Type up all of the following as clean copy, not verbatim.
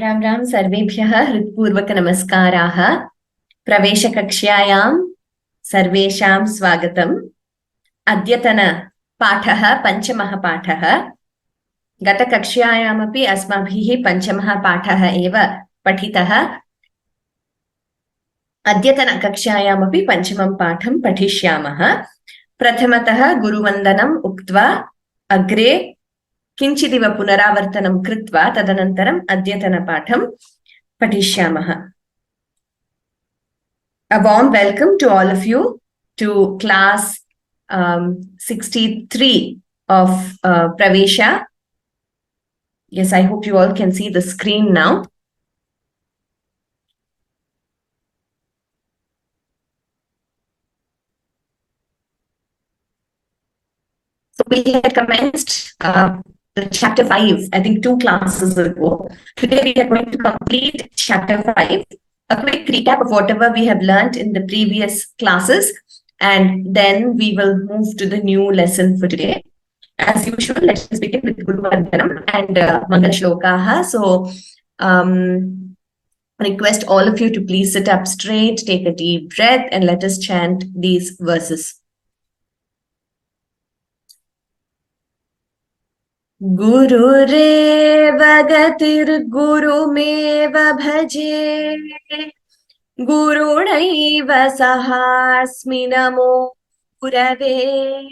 राम राम सर्वेभ्यः हृत्पूर्वक नमस्काराः। प्रवेशकक्ष्यायां सर्वेषां स्वागतम्। अद्यतन पाठः पञ्चमः पाठः। गतकक्ष्यायामपि अस्माभिः पञ्चमः पाठः एव पठितः। अद्यतनकक्ष्यायामपि पञ्चमं पाठं पठिष्यामः। प्रथमतः गुरुवन्दनम् उक्त्वा अग्रे किञ्चिदिव पुनरावर्तनं कृत्वा तदनन्तरम् अद्यतनपाठं पठिष्यामः। A warm welcome to all of you to class 63 of Pravesha. Yes, I hope you all can see the screen now. So we had commenced chapter 5, I think 2 classes ago. Today we are going to complete chapter 5. A quick recap of whatever we have learned in the previous classes, and then we will move to the new lesson for today. As usual, let's begin with Guru Vandanam and Mangal Shlokaha. So, request all of you to please sit up straight, take a deep breath, and let us chant these verses. Gururev gatir gurumev bhaje Gurunaiva sahasmi namo gurave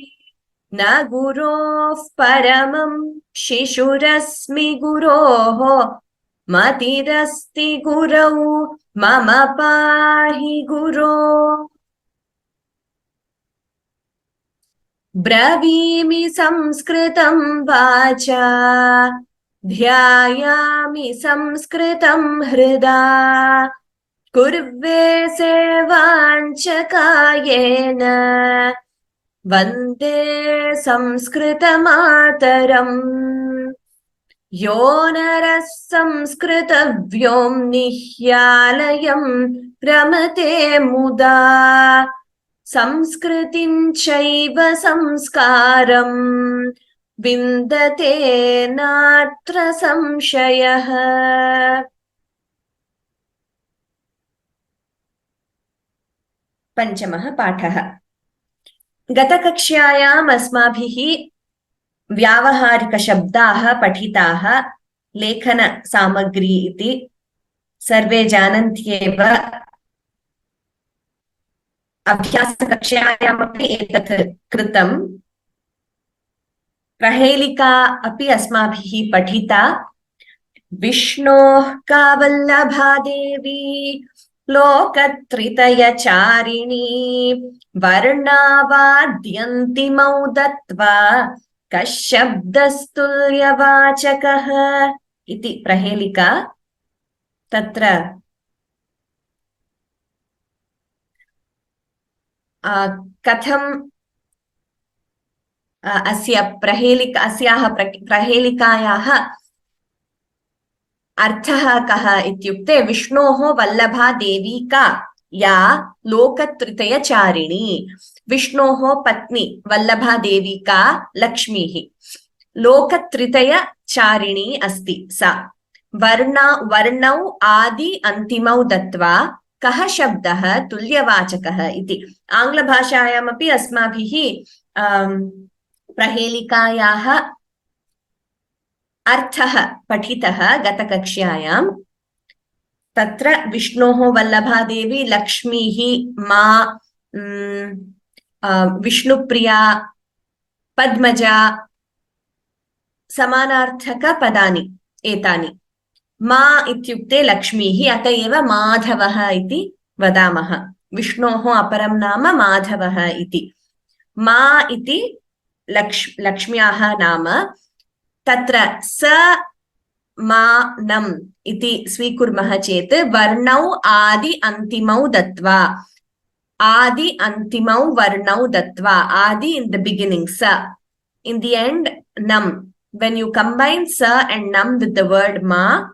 Na gurof paramam shishurasmi guroho Matirasti gurau mama pahi guro Bravimi samskritam vacha Dhyayami samskritam hrida Kurve sevanchakayena Vande samskritamataram Yonaras samskrita vyomnihyalayam Pramate muda Samskritin chaiva samskaram Vindate natra samshayah. पञ्चमः पाठः। गतकक्ष्यायाम् अस्माभिः व्यावहारिकशब्दाः पठिताः। लेखनसामग्री इति सर्वे जानन्त्येव। अभ्यासकक्ष्यायामपि एतत् कृतम्। प्रहेलिका अपि अस्माभिः पठिता। विष्णोः का वल्लभा देवी लोकत्रितयचारिणी वर्णावाद्यन्तिमौ दत्त्वा कश्शब्दस्तुल्यवाचकः इति प्रहेलिका। तत्र कथम् अस्याः प्रहेलिकायाः अर्थः कः इत्युक्ते विष्णोः वल्लभा देवी का या लोकत्रितयचारिणी। विष्णोः पत्नी वल्लभा देवी का लक्ष्मीः लोकत्रितयचारिणी अस्ति सा। वर्णौ आदि अन्तिमौ दत्त्वा कः शब्दः तुल्यवाचकः इति। आङ्ग्लभाषायामपि अस्माभिः प्रहेलिकायाः अर्थः पठितः गतकक्ष्यायां। तत्र विष्णोः वल्लभा देवी लक्ष्मीः मा विष्णुप्रिया पद्मजा समानार्थकपदानि एतानि। मा इत्युक्ते लक्ष्मीः, अत एव माधवः इति वदामः। विष्णोः अपरं नाम माधवः इति। मा इति लक्ष्म्याः नाम। तत्र स मा नम् इति स्वीकुर्मः चेत् वर्णौ आदि अन्तिमौ दत्त्वा, आदि अन्तिमौ वर्णौ दत्त्वा, आदि in the beginning, sa, in the end nam. When you combine sa and nam with the word ma,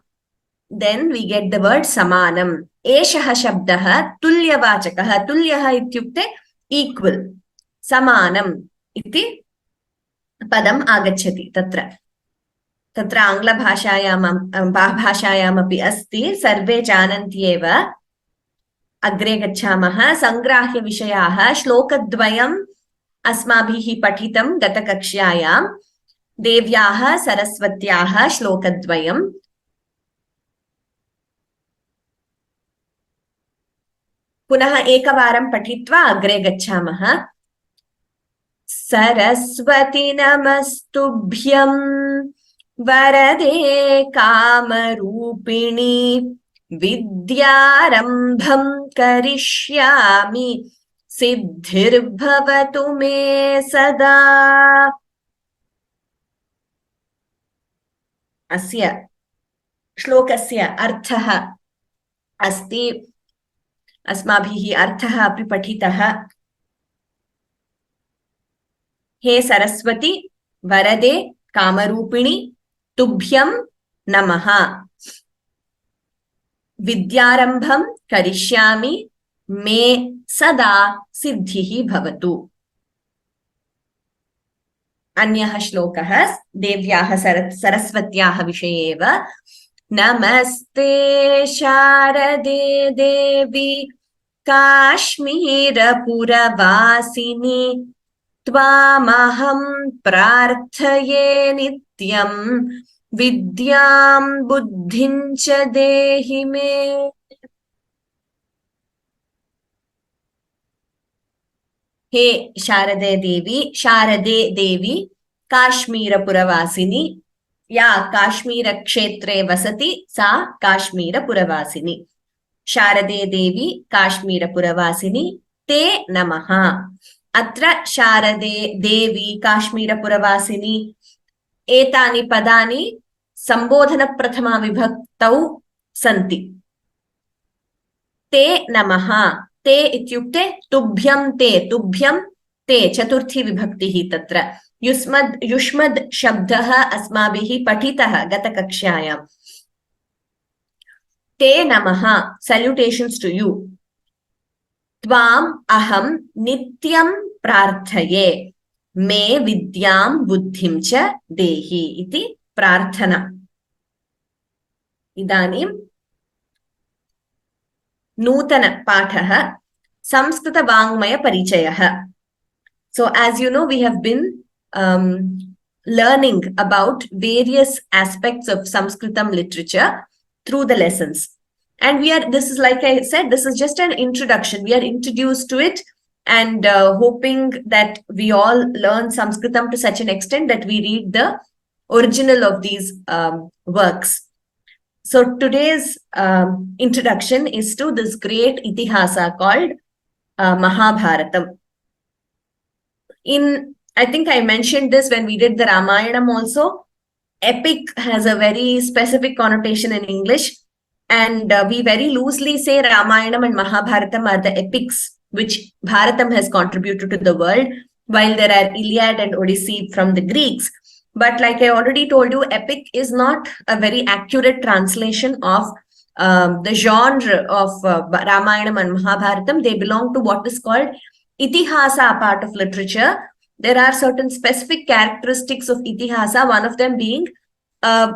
then we get the word samanam. Eshah shabdah tulyavachakah. Tulyah ityukte equal. Samanam iti padam agacchati tatra. तत्र भाषायामपि अस्ति, सर्वे जानन्ति एव। अग्रे गच्छामः। सङ्ग्राह्यविषयाः श्लोकद्वयम् अस्माभिः पठितं गतकक्ष्यायां। देव्याः सरस्वत्याः श्लोकद्वयम्। पुनः एकवारं पठित्वा अग्रे गच्छामः। सरस्वती नमस्तुभ्यं वरदे कामरूपिणी विद्यारम्भं करिष्यामि सिद्धिर्भवतु मे सदा। अस्य श्लोकस्य अर्थः अस्ति, अस्माभिः अर्थः अपि पठितः। हे सरस्वती वरदे कामरूपिणी तुभ्यं नमः। विद्यारम्भं करिष्यामि मे सदा सिद्धिः भवतु। अन्यः श्लोकः देव्याः सरस्वत्याः विषये एव। नमस्ते शारदे देवी काश्मीरपुरवासिनि त्वामहं प्रार्थये नित्यं विद्यां बुद्धिं च देहि मे। हे शारदे देवी काश्मीरपुरवासिनी, या काश्मीरक्षेत्रे वसति सा काश्मीरपुरवासिनी। शारदे देवी काश्मीरपुरवासिनी ते नमः। अत्र शारदे देवी काश्मीरपुरवासिनी एतानि पदानि सम्बोधनप्रथमा विभक्तौ सन्ति। ते नमः, ते इत्युक्ते तुभ्यं ते चतुर्थी विभक्तिः तत्र। युष्मद् शब्दः अस्माभिः पठितः गतकक्ष्यायां। ते नमः, सल्यूटेशन्स् टु यू। त्वाम् अहं नित्यं प्रार्थये मे विद्यां बुद्धिं च देहि इति प्रार्थना। इदानीं नूतन पाठः संस्कृतवाङ्मयपरिचयः। So as you know, we have been learning about various aspects of Sanskritam literature through the lessons. And this is, like I said, this is just an introduction. We are introduced to it and hoping that we all learn Sanskritam to such an extent that we read the original of these works. So today's introduction is to this great itihasa called Mahabharatam. I think I mentioned this when we did the Ramayanam also. Epic has a very specific connotation in English, and we very loosely say Ramayanam and Mahabharatam are the epics which Bharatam has contributed to the world, while there are Iliad and Odyssey from the Greeks. But like I already told you, epic is not a very accurate translation of the genre of Ramayanam and Mahabharatam. They belong to what is called itihasa, part of literature. There are certain specific characteristics of itihasa, one of them being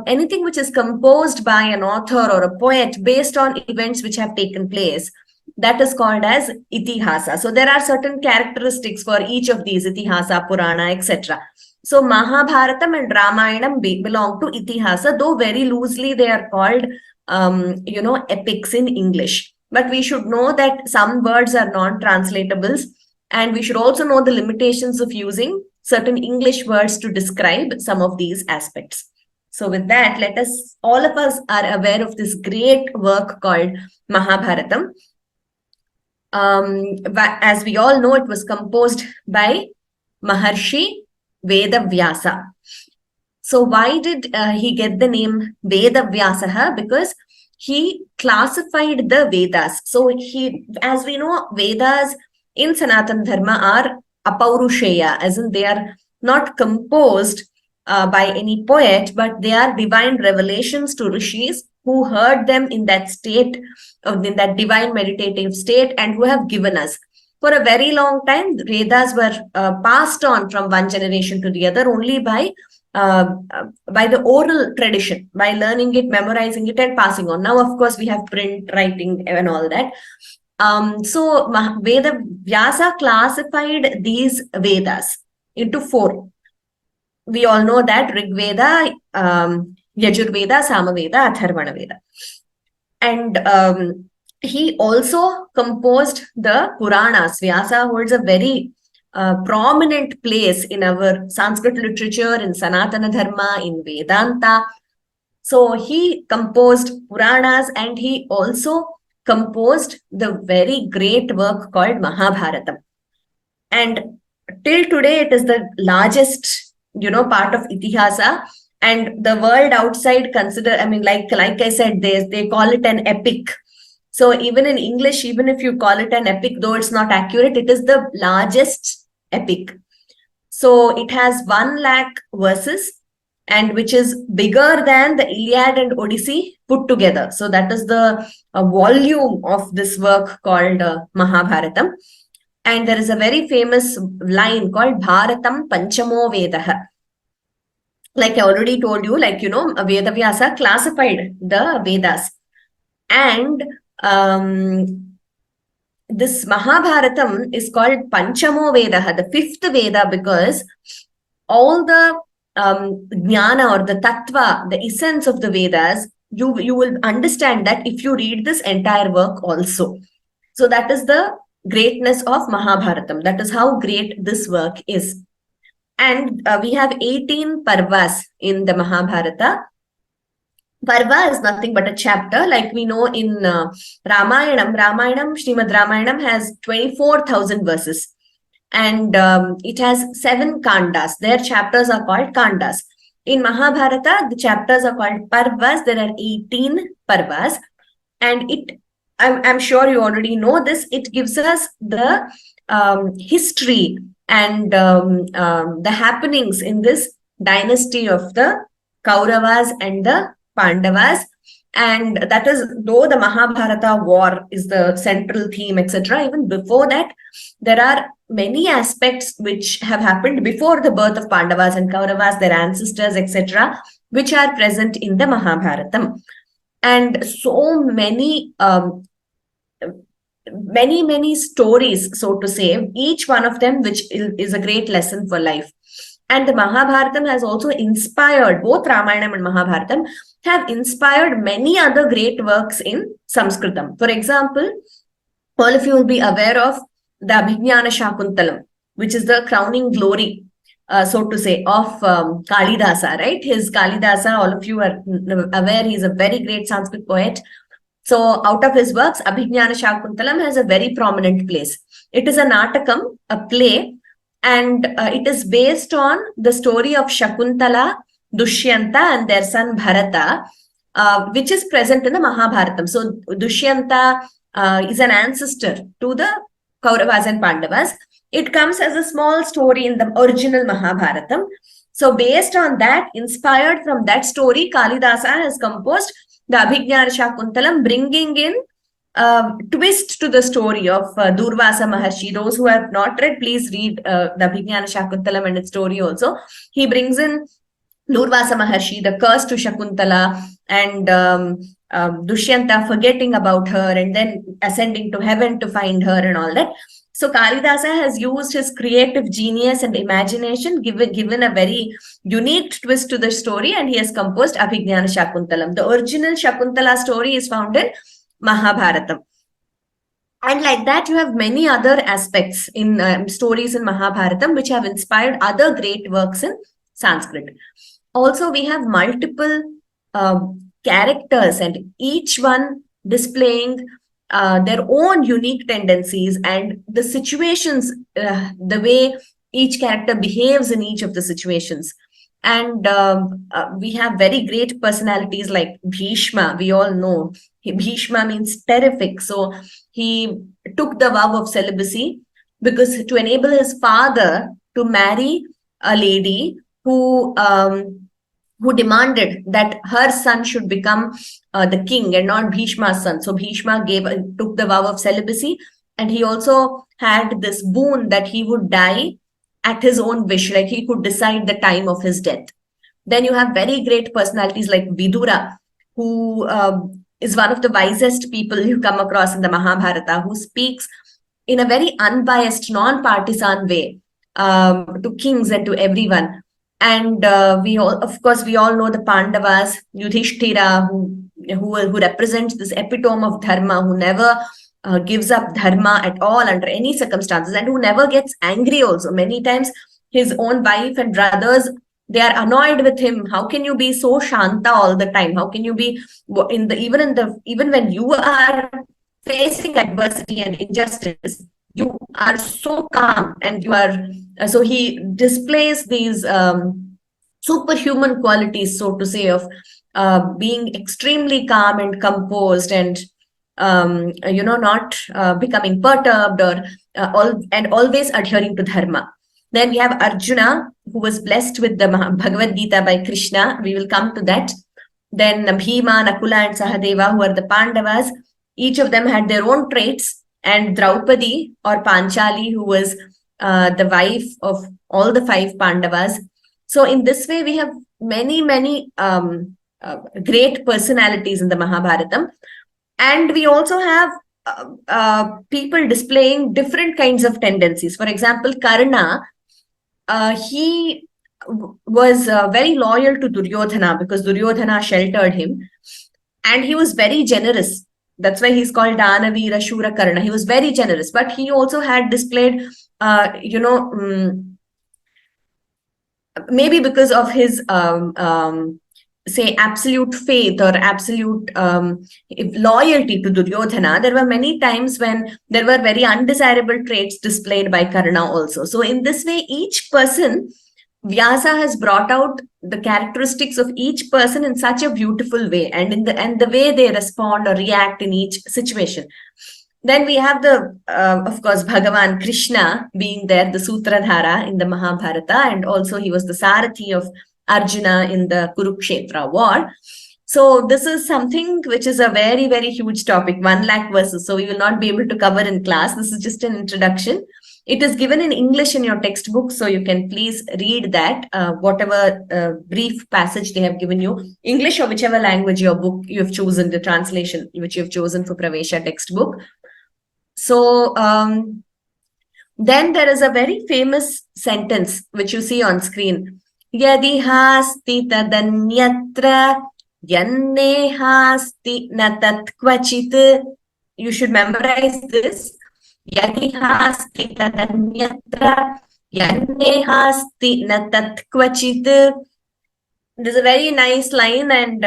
anything which is composed by an author or a poet based on events which have taken place. That is called as itihasa. So there are certain characteristics for each of these, itihasa, Purana, etc. So Mahabharatam and Ramayanam belong to itihasa, though very loosely they are called, epics in English. But we should know that some words are non-translatables, and we should also know the limitations of using certain English words to describe some of these aspects. So with that, all of us are aware of this great work called Mahabharatam. As we all know, it was composed by Maharshi Vedavyasa. So why did he get the name Vedavyasa? Because he classified the Vedas. So as we know, Vedas in Sanatana Dharma are apaurusheya, as in they are not composed by any poet, but they are divine revelations to rishis who heard them in that state, in that divine meditative state, and who have given us. For a very long time, Vedas were passed on from one generation to the other only by by the oral tradition, by learning it, memorizing it, and passing on. Now, of course, we have print, writing, and all that. So Vyasa classified these Vedas into four. We all know that Rig Veda, Yajurveda, Samaveda, Atharvana Veda. And he also composed the Puranas. Vyasa holds a very prominent place in our Sanskrit literature, in Sanatana Dharma, in Vedanta. So he composed Puranas, and he also composed the very great work called Mahabharatam. And till today, it is the largest, part of Itihasa. And the world outside like I said, they call it an epic. So even in English, even if you call it an epic, though it's not accurate, it is the largest epic. So it has 1 lakh verses, and which is bigger than the Iliad and Odyssey put together. So that is the volume of this work called Mahabharatam. And there is a very famous line called Bharatam Panchamo Vedaha. Like I already told you, Vedavyasa classified the Vedas. And this Mahabharatam is called Panchamo Vedaha, the 5th Veda, because all the jnana or the tattva, the essence of the Vedas, you will understand that if you read this entire work also. So that is the greatness of Mahabharatam. That is how great this work is. And we have 18 parvas in the Mahabharata. Parva is nothing but a chapter, like we know in Ramayanam. Srimad Ramayanam has 24,000 verses. And it has 7 kandas. Their chapters are called kandas. In Mahabharata, the chapters are called parvas. There are 18 parvas. And I'm sure you already know this, it gives us the history and the happenings in this dynasty of the Kauravas and the Pandavas. And that is, though the Mahabharata war is the central theme, etc., even before that, there are many aspects which have happened before the birth of Pandavas and Kauravas, their ancestors, etc., which are present in the Mahabharatam. And so many stories, so to say, each one of them which is a great lesson for life. And the Mahabharatam has also inspired, both Ramayana and Mahabharatam have inspired many other great works in Sanskritam. For example, all of you will be aware of the Abhijnana Shakuntalam, which is the crowning glory, so to say, of Kalidasa, right? His Kalidasa, all of you are aware, he's a very great Sanskrit poet. So out of his works, Abhijnana Shakuntalam has a very prominent place. It is a natakam, a play, and it is based on the story of Shakuntala, Dushyanta, and their son Bharata, which is present in the Mahabharatam. So Dushyanta is an ancestor to the Kauravas and Pandavas. It comes as a small story in the original Mahabharatam. So based on that, inspired from that story, Kalidasa has composed the Abhijnana Shakuntalam, bringing in twist to the story of Durvasa Maharshi. Those who have not read, please read the Abhijnana Shakuntalam and its story also. He brings in Durvasa Maharshi, the curse to Shakuntala, and Dushyanta forgetting about her and then ascending to heaven to find her and all that. So Kalidasa has used his creative genius and imagination, given a very unique twist to the story, and he has composed Abhijnana Shakuntalam. The original Shakuntala story is found in Mahabharatam. And like that, you have many other aspects in stories in Mahabharatam which have inspired other great works in Sanskrit. Also, we have multiple characters, and each one displaying their own unique tendencies and the situations, the way each character behaves in each of the situations. And we have very great personalities like Bhishma. We all know Bhishma means terrific. So he took the vow of celibacy because to enable his father to marry a lady who demanded that her son should become the king and not Bhishma's son. So Bhishma took the vow of celibacy, and he also had this boon that he would die at his own wish, like he could decide the time of his death. Then you have very great personalities like Vidura, who is one of the wisest people you come across in the Mahabharata, who speaks in a very unbiased, non-partisan way to kings and to everyone. And we all, of course, we all know the Pandavas, Yudhishthira, who represents this epitome of dharma, who never gives up dharma at all under any circumstances, and who never gets angry also. Many times his own wife and brothers, they are annoyed with him. How can you be so shanta all the time? How can you be even when you are facing adversity and injustice, you are so calm, and you are so he displays these superhuman qualities, so to say, of being extremely calm and composed, and not becoming perturbed, or always adhering to dharma. Then we have Arjuna, who was blessed with the Bhagavad Gita by Krishna. We will come to that. Then Bhima, Nakula, and Sahadeva, who are the Pandavas. Each of them had their own traits. And Draupadi, or Panchali, who was the wife of all the 5 Pandavas. So in this way, we have many, many great personalities in the Mahabharatam. And we also have people displaying different kinds of tendencies. For example, Karna, he was very loyal to Duryodhana because Duryodhana sheltered him. And he was very generous. That's why he's called Danavira Shura Karna. He was very generous, but he also had displayed, maybe because of his, say, absolute faith or absolute loyalty to Duryodhana, there were many times when there were very undesirable traits displayed by Karna also. So in this way, each person, Vyasa has brought out the characteristics of each person in such a beautiful way, and the way they respond or react in each situation. Then we have of course, Bhagavan Krishna being there, the Sutradhara in the Mahabharata, and also he was the Sarathi of Arjuna in the Kurukshetra war. So this is something which is a very, very huge topic, 1 lakh verses. So we will not be able to cover in class. This is just an introduction. It is given in English in your textbook, so you can please read that, whatever brief passage they have given you, English or whichever language your book you have chosen, the translation which you have chosen for Pravesha textbook. So then there is a very famous sentence which you see on screen. Yadi hasti tadanyatra yannehasti na tat kvachit. You should memorize this. Yadi hasti tadanyatra yannehasti na tat kvachit. There's a very nice line, and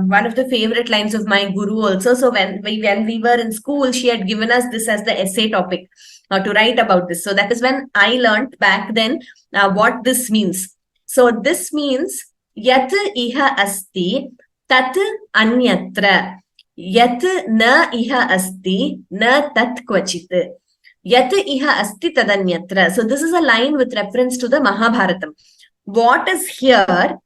one of the favorite lines of my guru also. So when we were in school, she had given us this as the essay topic to write about this. So that is when I learned back then what this means. So this means yat iha asti tat anyatra. Yat na iha asti na tat kvachit. Yat iha asti tadanyatra. So this is a line with reference to the Mahabharatam. What is here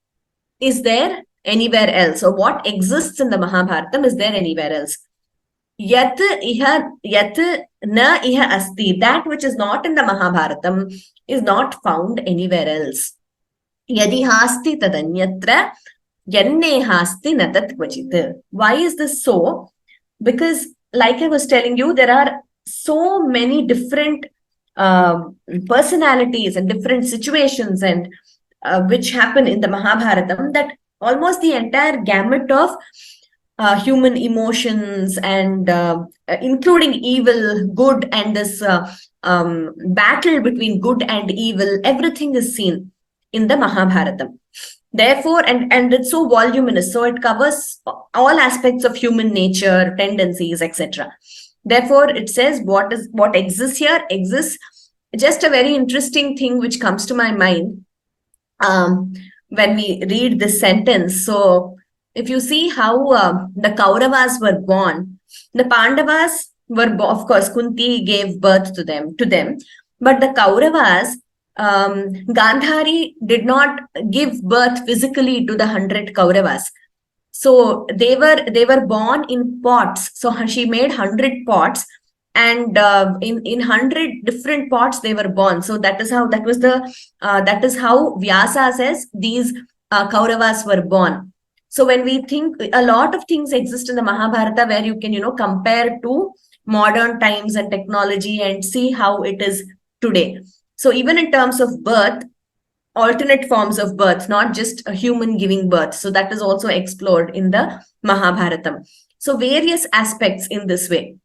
is there anywhere else? So what exists in the Mahabharatam is there anywhere else? Yat na iha asti. That which is not in the Mahabharatam is not found anywhere else. Yadi hasti tadanyatra yanne hasti natat kvachit. Why is this so? Because, like I was telling you, there are so many different personalities and different situations and which happen in the Mahabharatam, that almost the entire gamut of human emotions and including evil, good, and this battle between good and evil, everything is seen in the Mahabharatam. Therefore, and it's so voluminous, so it covers all aspects of human nature, tendencies, etc. Therefore, it says what exists here exists. Just a very interesting thing which comes to my mind when we read this sentence. So if you see how the Kauravas were born, the Pandavas were, of course, Kunti gave birth to them, but the Kauravas, Gandhari did not give birth physically to the 100 Kauravas. So they were born in pots. So she made 100 pots, and in 100 different pots they were born. So that is how Vyasa says these Kauravas were born. So when we think, a lot of things exist in the Mahabharata where you can, compare to modern times and technology and see how it is today. So even in terms of birth, alternate forms of birth, not just a human giving birth. So that is also explored in the Mahabharatam. So various aspects in this way.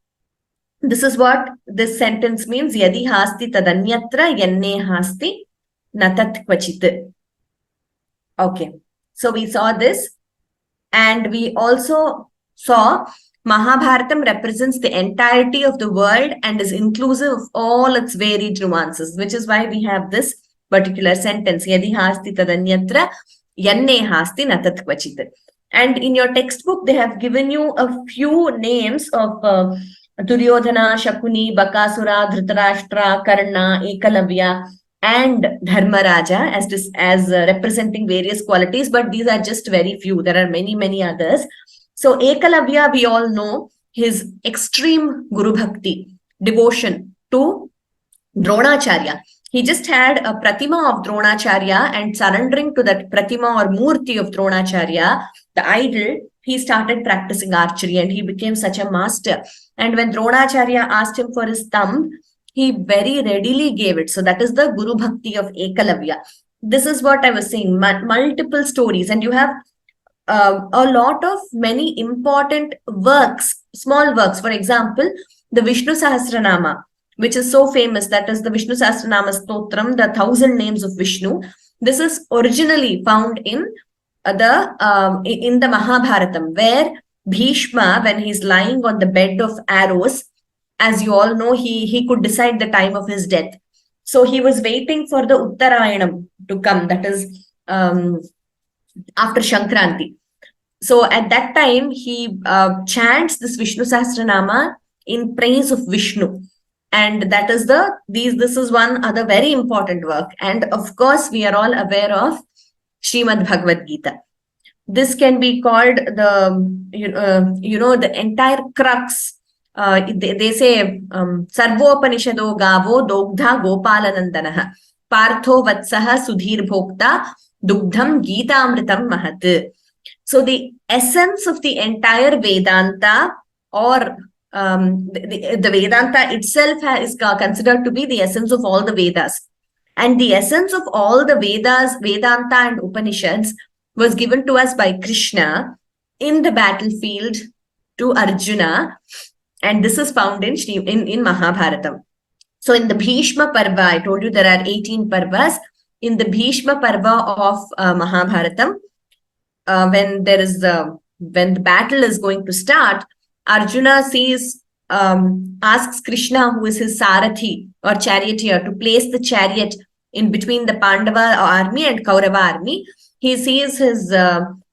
This is what this sentence means. Yadi hasti tadanyatra yanne hasti natat kvachit. Okay. So we saw this, and we also saw Mahabharatam represents the entirety of the world and is inclusive of all its varied nuances, which is why we have this particular sentence. Yadi hasti tadanyatra yanne hasti natat kvachit. And in your textbook, they have given you a few names of Duryodhana, Shakuni, Bakasura, Dhritarashtra, Karna, Ekalavya, and Dharmaraja as representing various qualities, but these are just very few. There are many, many others. So Ekalavya, we all know his extreme Guru Bhakti, devotion to Dronacharya. He just had a pratima of Dronacharya, and surrendering to that pratima or murti of Dronacharya, the idol, he started practicing archery and he became such a master. And when Dronacharya asked him for his thumb, he very readily gave it. So that is the Guru Bhakti of Ekalavya. This is what I was saying, multiple stories, and you have a lot of many important works, small works. For example, the Vishnu Sahasranama, which is so famous, that is the Vishnu Sahasranama Stotram, the 1,000 names of Vishnu. This is originally found in the Mahabharatam, where Bhishma, when he's lying on the bed of arrows, as you all know, he could decide the time of his death. So he was waiting for the Uttarayanam to come, that is after Shankranti. So at that time, he chants this Vishnu Sahasranama in praise of Vishnu. And that is this is one other very important work. And of course, we are all aware of Srimad Bhagavad Gita. This can be called the entire crux. They say, Sarvopanishado Gavo Dogdha Gopalanandanaha Partho Vatsaha Sudhir Bhokta Dugdham Gita Amritam Mahat. So the essence of the entire Vedanta, or the Vedanta itself is considered to be the essence of all the Vedas. And the essence of all the Vedas, Vedanta and Upanishads was given to us by Krishna in the battlefield to Arjuna. And this is found in Mahabharatam. So in the Bhishma Parva, I told you there are 18 Parvas. In the Bhishma Parva of Mahabharatam, when the battle is going to start, Arjuna asks Krishna, who is his Sarathi or charioteer, to place the chariot in between the Pandava army and Kaurava army. He sees his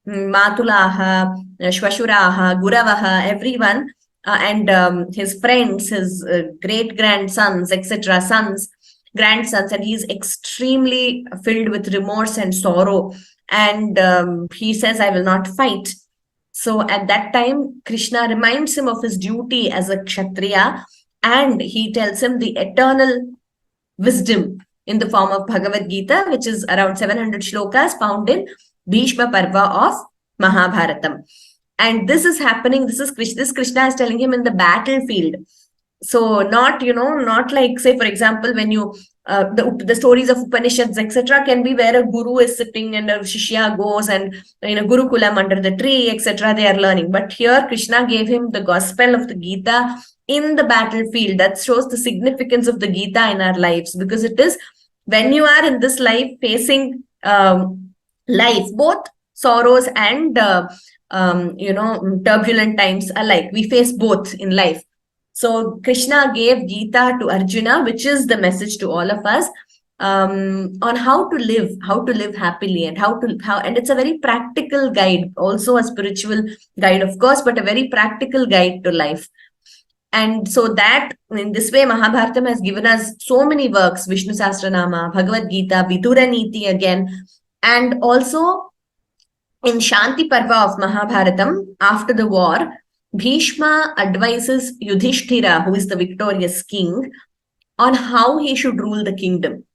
Matulaha, Shvashuraha, Guravaha, everyone, and his friends, his great-grandsons, etc., sons, grandsons, and he's extremely filled with remorse and sorrow. And he says, I will not fight. So at that time, Krishna reminds him of his duty as a Kshatriya, and he tells him the eternal wisdom in the form of Bhagavad Gita, which is around 700 shlokas found in Bhishma Parva of Mahabharatam. And this is happening, this Krishna is telling him in the battlefield. So not like, say, for example, when you, the stories of Upanishads, etc., can be where a guru is sitting and a Shishya goes and in a Gurukulam under the tree, etc., they are learning. But here Krishna gave him the gospel of the Gita in the battlefield. That shows the significance of the Gita in our lives, because it is when you are in this life facing life, both sorrows and turbulent times alike. We face both in life. So Krishna gave Gita to Arjuna, which is the message to all of us, on how to live happily, and and it's a very practical guide, also a spiritual guide, of course, but a very practical guide to life. And so that in this way, Mahabharatam has given us so many works: Vishnu Sahasranama, Bhagavad Gita, Vidura Niti again, and also in Shanti Parva of Mahabharatam, after the war, Bhishma advises Yudhishthira, who is the victorious king, on how he should rule the kingdom.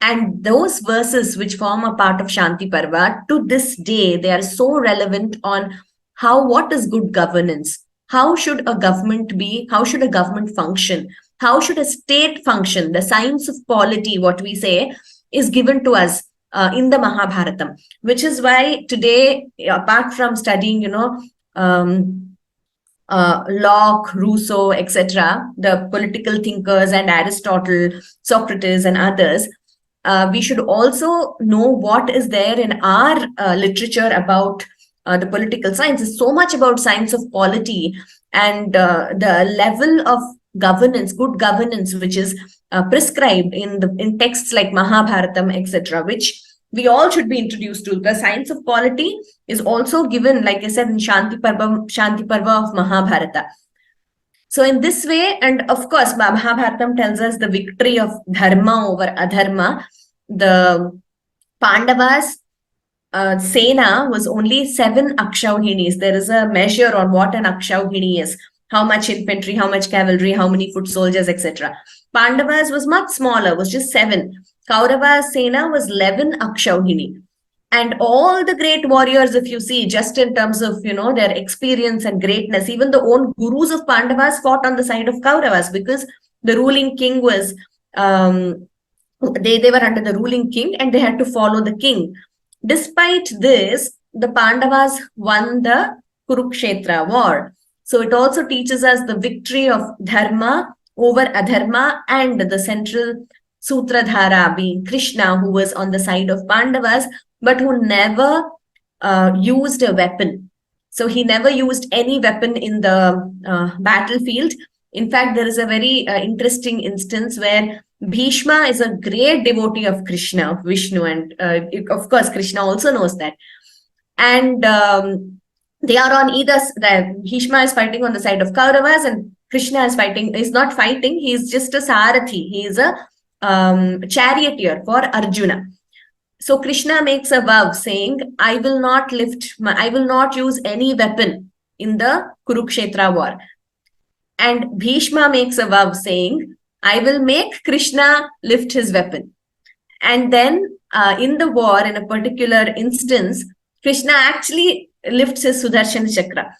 And those verses which form a part of Shanti Parva, to this day, they are so relevant on what is good governance? How should a government be? How should a government function? How should a state function? The science of polity, what we say, is given to us in the Mahabharatam, which is why today, apart from studying, Locke, Rousseau, etc., the political thinkers, and Aristotle, Socrates, and others, we should also know what is there in our literature about the political science. It's so much about science of polity and the level of governance, good governance, which is prescribed in texts like Mahabharatam, etc., which we all should be introduced to. The science of polity is also given, like I said, in Shanti Parva of Mahabharata. So in this way, and of course, Mahabharatam tells us the victory of dharma over adharma. The Pandavas Sena was only 7 akshauhinis. There is a measure on what an akshauhini is. How much infantry, how much cavalry, how many foot soldiers, etc. Pandavas was much smaller, was just 7. Kaurava Sena was 11 akshauhini. And all the great warriors, if you see, just in terms of, their experience and greatness, even the own gurus of Pandavas fought on the side of Kauravas, because the ruling king was, they were under the ruling king and they had to follow the king. Despite this, the Pandavas won the Kurukshetra war. So it also teaches us the victory of dharma over adharma, and the central Sutradhara being Krishna, who was on the side of Pandavas, but who never used a weapon. So he never used any weapon in the battlefield. In fact, there is a very interesting instance where Bhishma is a great devotee of Krishna, of Vishnu, and of course, Krishna also knows that. And they are on either side. Bhishma is fighting on the side of Kauravas, and Krishna is not fighting. He is just a Sarathi. He is a charioteer for Arjuna. So Krishna makes a vow saying, I will not use any weapon in the Kurukshetra war. And Bhishma makes a vow saying, I will make Krishna lift his weapon. And then in the war, in a particular instance, Krishna actually lifts his Sudarshan Chakra.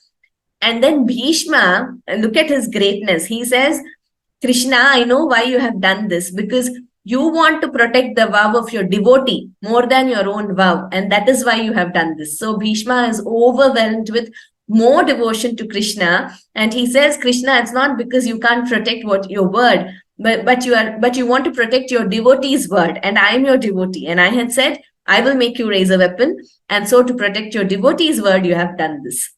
And then Bhishma, look at his greatness. He says, Krishna, I know why you have done this, because you want to protect the vow of your devotee more than your own vow. And that is why you have done this. So Bhishma is overwhelmed with more devotion to Krishna. And he says, Krishna, it's not because you can't protect your word, but you want to protect your devotee's word. And I am your devotee. And I had said, I will make you raise a weapon. And so to protect your devotee's word, you have done this.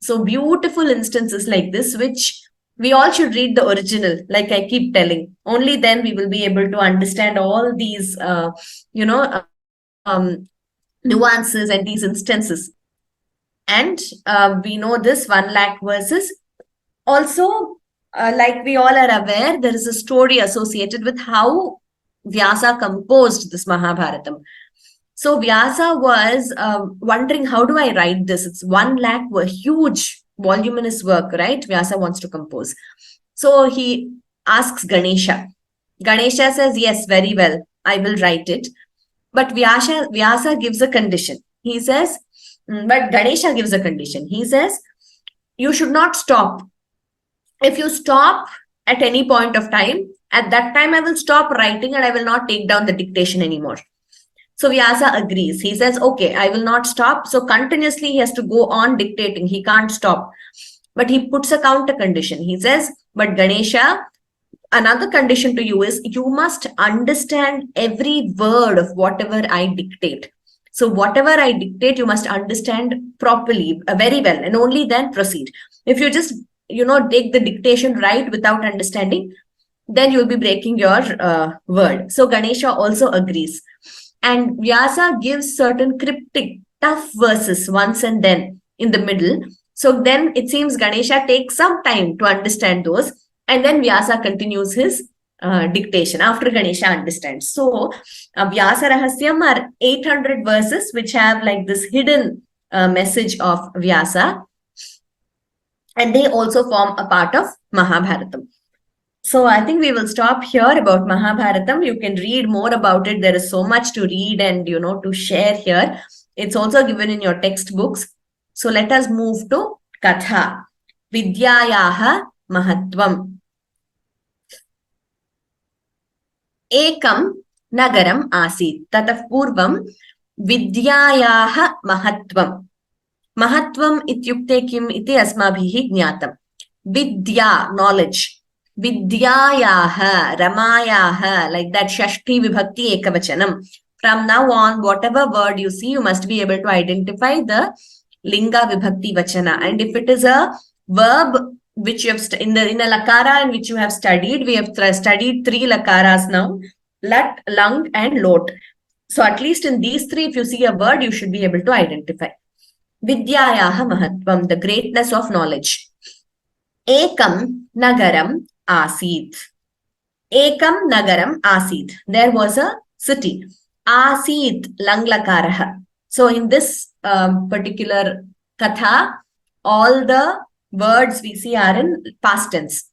So beautiful instances like this, which we all should read the original, like I keep telling. Only then we will be able to understand all these, nuances and these instances. And we know this 1 lakh verses. Also, like we all are aware, there is a story associated with how Vyasa composed this Mahabharatam. So Vyasa was wondering, how do I write this? It's 1 lakh, a huge voluminous work, right? Vyasa wants to compose. So he asks Ganesha. Ganesha says, yes, very well, I will write it. But Vyasa gives a condition. He says, but Ganesha gives a condition. He says, you should not stop. If you stop at any point of time, at that time I will stop writing and I will not take down the dictation anymore. So Vyasa agrees. He says, okay, I will not stop. So continuously he has to go on dictating. He can't stop. But he puts a counter condition. He says, but Ganesha, another condition to you is you must understand every word of whatever I dictate. So whatever I dictate, you must understand properly, very well, and only then proceed. If you just, take the dictation right without understanding, then you'll be breaking your word. So Ganesha also agrees. And Vyasa gives certain cryptic, tough verses once and then in the middle. So then it seems Ganesha takes some time to understand those. And then Vyasa continues his dictation after Ganesha understands. So Vyasa Rahasyam are 800 verses which have like this hidden message of Vyasa. And they also form a part of Mahabharatam. So I think we will stop here about Mahabharatam. You can read more about it. There is so much to read and, to share here. It's also given in your textbooks. So let us move to Katha. Vidyayaha Mahatvam. Ekam Nagaram Asit. Tatah Purvam Vidyayaha Mahatvam. Mahatvam ityukte kim iti asmabhihi jnatam. Vidya, knowledge. Vidyayaha, Ramayaha, like that Shashti Vibhakti Ekavachanam. From now on, whatever word you see, you must be able to identify the Linga Vibhakti Vachana. And if it is a verb which you have in a lakara in which you have studied, we have studied 3 lakaras now, lat, lung, and lot. So at least in these 3, if you see a word, you should be able to identify. Vidyayaha Mahatvam, the greatness of knowledge. Ekam Nagaram Asit. Ekam Nagaram Asit. There was a city. Asit Langlakaraha. So in this particular katha, all the words we see are in past tense.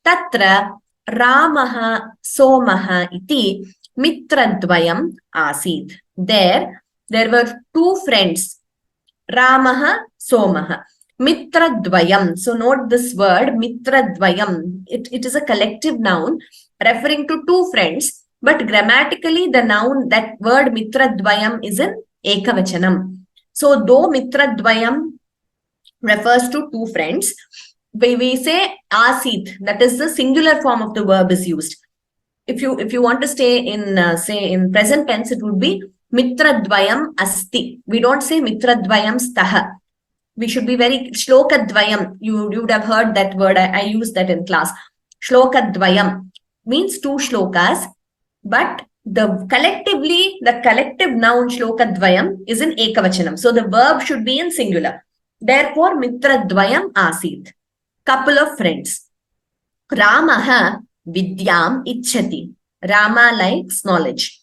Tatra Ramaha Somaha iti Mitradvayam Asit. There were 2 friends. Ramaha Somaha. Mitradvayam. So note this word, Mitradvayam. It is a collective noun referring to 2 friends. But grammatically, the noun, that word Mitradvayam is in Ekavachanam. So though Mitradvayam refers to 2 friends, we say Asit. That is the singular form of the verb is used. If you want to stay in, say, in present tense, it would be Mitradvayam Asti. We don't say Mitradvayam Staha. We should be very Shlokadvayam. You would have heard that word. I used that in class. Shlokadvayam means 2 shlokas, but the collective noun Shlokadvayam is in Ekavachanam. So the verb should be in singular. Therefore, Mitradvayam Asit. Couple of friends. Ramaha Vidyam Ichchati. Rama likes knowledge.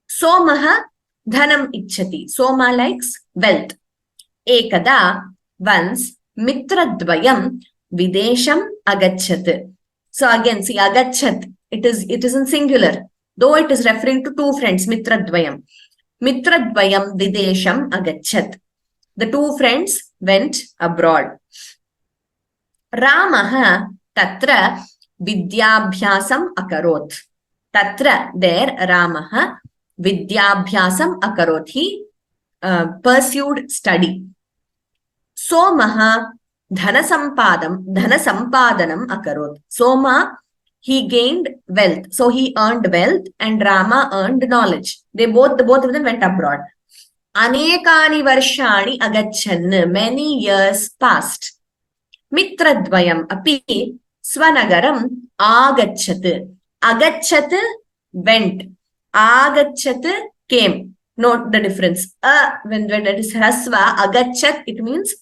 Somaha Dhanam Ichchati. Soma likes wealth. Ekada, once, Mitradvayam Videsham Agachat. So again, see, Agachat, it is in singular, though it is referring to 2 friends, Mitradvayam. Mitradvayam Videsham Agachat. The 2 friends went abroad. Ramaha Tatra Vidyabhyasam Akarot. Tatra, there, Ramaha Vidyabhyasam Akarot. He pursued study. Somaha Dhanasampadam Akarot. Soma, he gained wealth. So he earned wealth and Rama earned knowledge. The both of them went abroad. Anekani varshani agachan. Many years passed. Mitradvayam api swanagaram agachat. Agachat went. Agachat came. Note the difference. When it is Hrasva, agachat, it means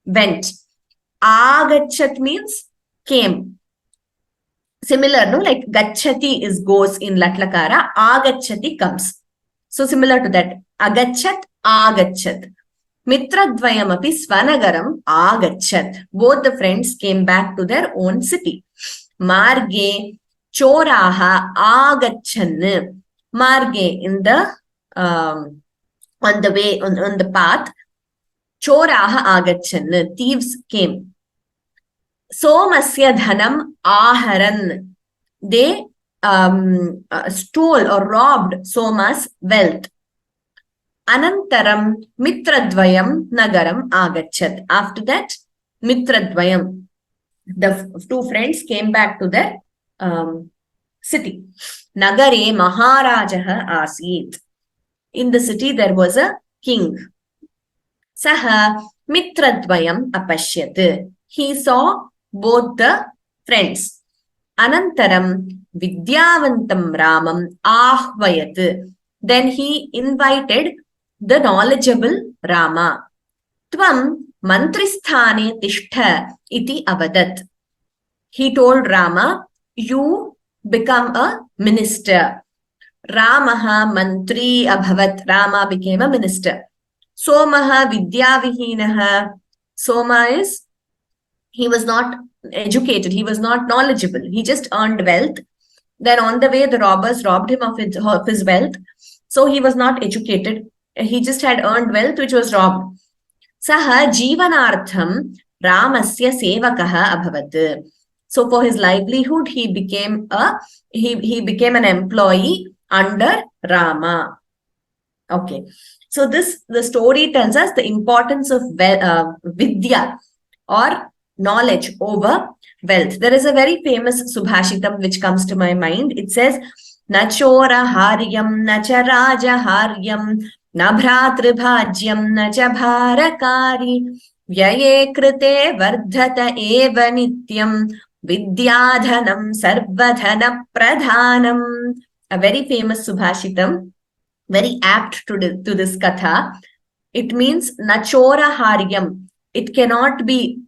went. Agachat means came. Similar, no? Like gachati is goes in Latlakara. Agachati comes. So similar to that. Agachat, agachat. Mitradvayam api svanagaram agachat. Both the friends came back to their own city. Marge choraha agachan. Marge, in the on the way, on the path, choraha agachan, thieves came. Somasya dhanam aharan, they stole or robbed Soma's wealth. Anantaram mitradvayam nagaram agachat. After that, mitradvayam, the 2 friends came back to their city. Nagare maharajaha asit. In the city, there was a king. Saha mitradvayam apashyat. He saw both the friends. Anantaram vidyavantam ramam ahvayat. Then he invited the knowledgeable Rama. Tvam mantristhane tishtha iti avadat. He told Rama, you become a minister. Ramaha mantri abhavat. Rama became a minister. Somaha vidyavihinaha. Soma is He was not educated. He was not knowledgeable. He just earned wealth. Then on the way, the robbers robbed him of his wealth. So he was not educated. He just had earned wealth, which was robbed. Saha Jeevanartham Ramasya Sevakaha Abhavat. So for his livelihood, he became an employee under Rama. Okay. So the story tells us the importance of vidya or knowledge over wealth. There is a very famous Subhashitam which comes to my mind. It says, Na chora haryam, na cha raja haryam, na bhratribhajyam, na cha bharakari, vyaye krite vardhata eva nityam, vidyadhanam sarvadhana pradhanam. A very famous Subhashitam, very apt to this katha. It means nachora haryam. It cannot be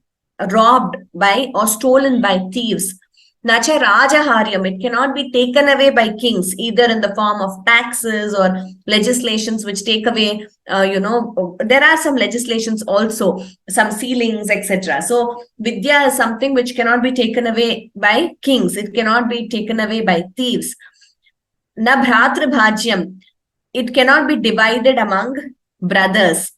robbed by or stolen by thieves. Nacha raja haryam. It cannot be taken away by kings, either in the form of taxes or legislations which take away, there are some legislations also, some ceilings, etc. So vidya is something which cannot be taken away by kings. It cannot be taken away by thieves. Na bhratribhajyam. It cannot be divided among brothers.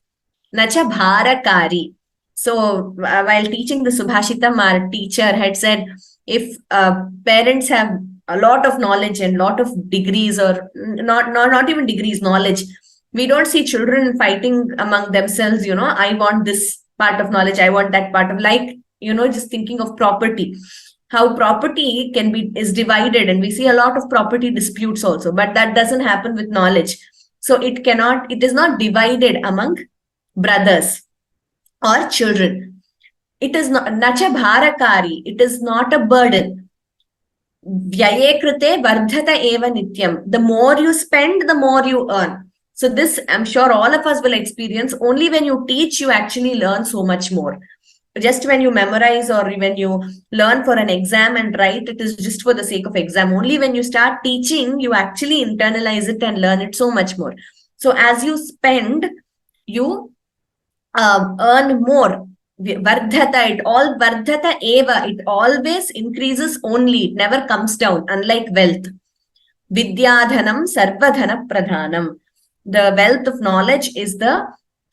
Nacha bharakari. So while teaching the Subhashitam, our teacher had said, if parents have a lot of knowledge and lot of degrees, or not even degrees, knowledge, we don't see children fighting among themselves, I want this part of knowledge, I want that part of, just thinking of property. How property is divided, and we see a lot of property disputes also, but that doesn't happen with knowledge. So it is not divided among brothers or children. It is not nacha bharakari. It is not a burden. Vyaye krite vardhata eva nityam. The more you spend, the more you earn. So this, I'm sure all of us will experience. Only when you teach, you actually learn so much more. Just when you memorize or when you learn for an exam and write, it is just for the sake of exam. Only when you start teaching, you actually internalize it and learn it so much more. So as you spend, you earn more. Vardhata eva, it always increases only, it never comes down, unlike wealth. Vidyadhanam sarvadhana pradhanam. The wealth of knowledge is the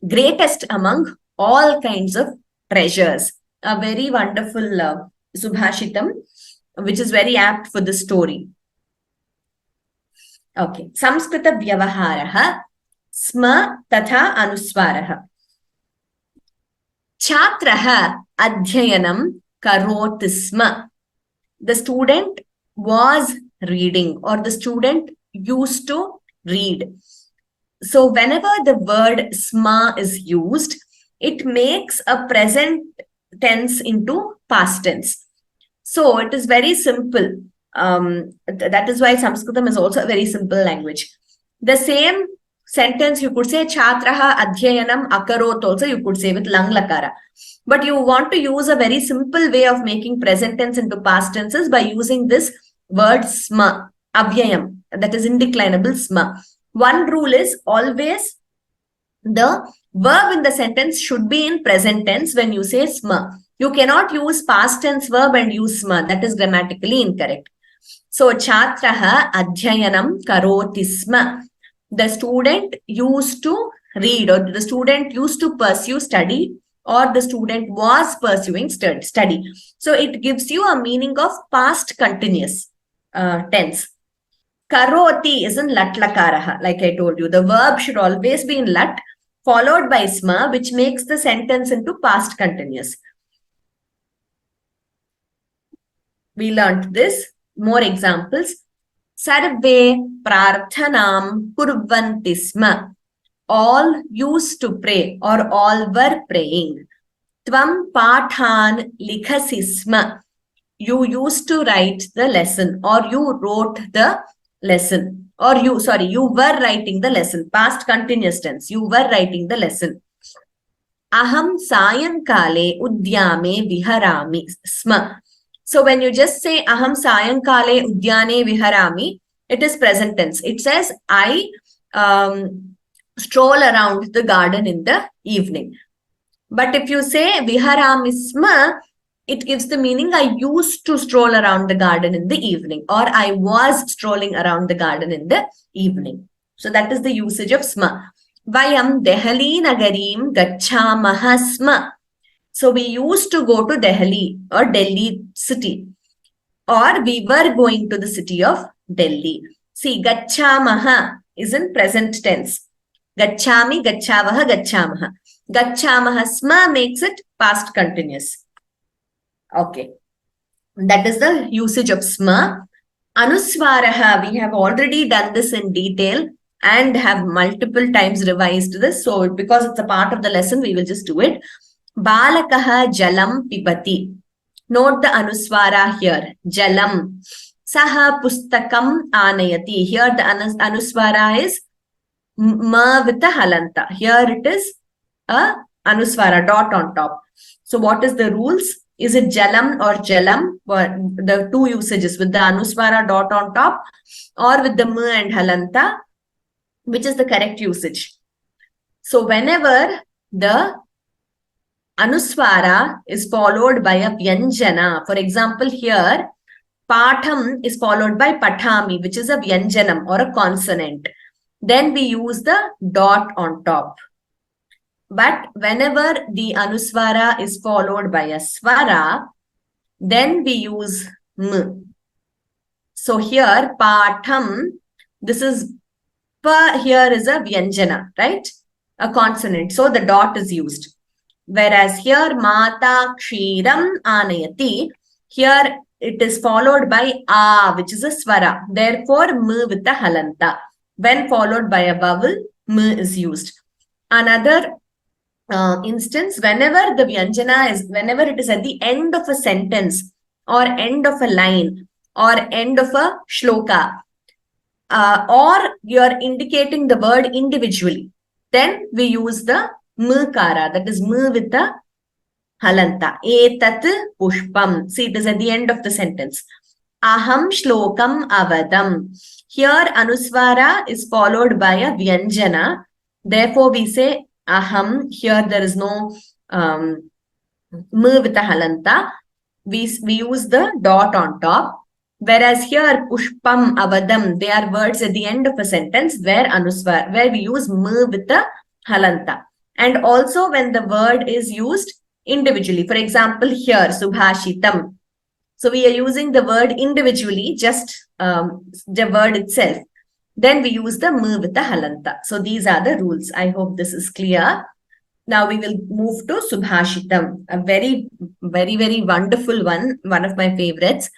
greatest among all kinds of treasures. A very wonderful Subhashitam, which is very apt for this story. Okay. Samskrita vyavaharaha sma tatha anuswaraha. Chhatraha adhyayanam karoti sma. The student was reading, or the student used to read. So whenever the word sma is used, it makes a present tense into past tense. So it is very simple. That is why Sanskritam is also a very simple language. The same sentence you could say Chhatraha adhyayanam akarot also you could say with lang lakara. But you want to use a very simple way of making present tense into past tenses by using this word sma, avyayam, that is indeclinable sma. One rule is always the verb in the sentence should be in present tense when you say sma. You cannot use past tense verb and use sma. That is grammatically incorrect. So, Chhatraha adhyayanam karoti sma. The student used to read, or the student used to pursue study, or the student was pursuing study. So, it gives you a meaning of past continuous tense. Karoti is in lat lakaraha, like I told you. The verb should always be in lat, followed by sma, which makes the sentence into past continuous. We learnt this. More examples. Sarve prarthanam kurvanti sma. All used to pray, or all were praying. Tvam pathan likhasi sma. You used to write the lesson, or you wrote the lesson, or you were writing the lesson. Past continuous tense. You were writing the lesson. Aham sayankale udyame viharami sma. So when you just say aham sayankale udyane viharami, it is present tense. It says I stroll around the garden in the evening. But if you say viharami sma, it gives the meaning I used to stroll around the garden in the evening, or I was strolling around the garden in the evening. So that is the usage of sma. Vayam Dehali Nagarim Gacchamaha sma. So we used to go to Delhi or Delhi city, or we were going to the city of Delhi. See, Gacchamaha is in present tense. Gacchami, Gacchavaha, Gacchamaha. Gacchamaha sma makes it past continuous. Okay. That is the usage of sma. Anuswaraha, we have already done this in detail and have multiple times revised this. So because it's a part of the lesson, we will just do it. Balakaha jalam pibati. Note the anuswara here. Jalam. Saha pustakam anayati. Here the anuswara is ma with the halanta. Here it is a anuswara, dot on top. So what is the rules? Is it jalam or jalam? The two usages with the anuswara dot on top or with the ma and halanta, which is the correct usage. So whenever the anuswara is followed by a vyanjana, for example here, patham is followed by pathami, which is a vyanjanam or a consonant. Then we use the dot on top. But whenever the anuswara is followed by a swara, then we use m. So here, patham, this is pa, here is a vyanjana, right? A consonant. So the dot is used. Whereas here, mata kshiram anayati, here it is followed by a, which is a swara. Therefore, m with the halanta. When followed by a vowel, m is used. Another instance, whenever the vyanjana is, whenever it is at the end of a sentence or end of a line or end of a shloka, or you are indicating the word individually, then we use the mukara, that is mu with the halanta. Etat pushpam. See, it is at the end of the sentence. Aham shlokam avadam. Here anuswara is followed by a vyanjana. Therefore, we say aham. Here there is no mu with the halanta. We use the dot on top. Whereas here pushpam, avadam, they are words at the end of a sentence where anuswar, where we use mu with the halanta. And also when the word is used individually. For example, here subhashitam. So we are using the word individually, just the word itself. Then we use the mu with the halanta. So these are the rules. I hope this is clear. Now we will move to subhashitam, a very, very, very wonderful one of my favorites.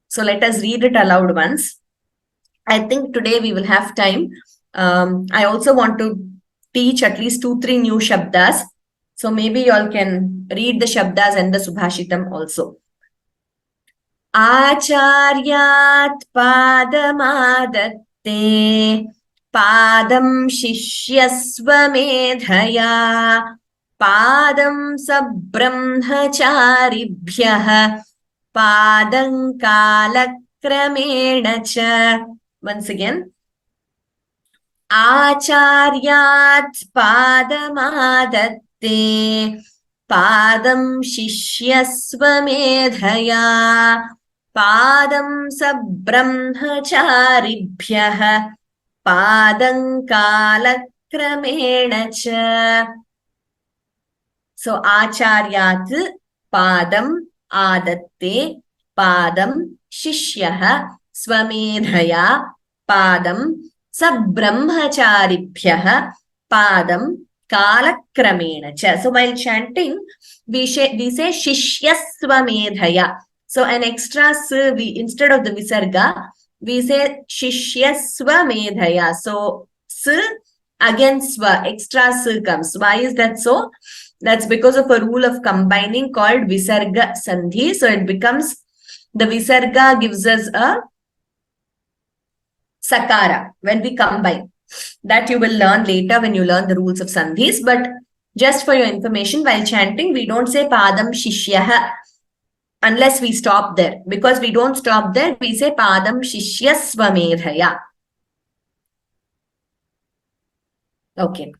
So let us read it aloud once. I think today we will have time. I also want to teach at least 2-3 new shabdas. So maybe you all can read the shabdas and the subhashitam also. Acharyat padamadatte padam shishyasva medhaya padam sabrahmacharibhyah padam kalakramena cha. Once again. Acharyat padamadatte padam shishyasva medhaya padam sabrahmacharibhyah padam kalakramena cha. So acharyat padam adatte padam shishyah swamedhaya padam sabrahmacharibhyah padam kalakramena cha. So while chanting, we say shishyasvamedhaya. So an extra s, instead of the visarga, we say shishyasvamedhaya. So s again sva, extra s comes. Why is that so? That's because of a rule of combining called visarga sandhi. So it becomes, the visarga gives us a sakara when we combine. That you will learn later when you learn the rules of sandhis. But just for your information, while chanting, we don't say padam shishyah unless we stop there. Because we don't stop there, we say padam shishyasvamedhaya. Okay.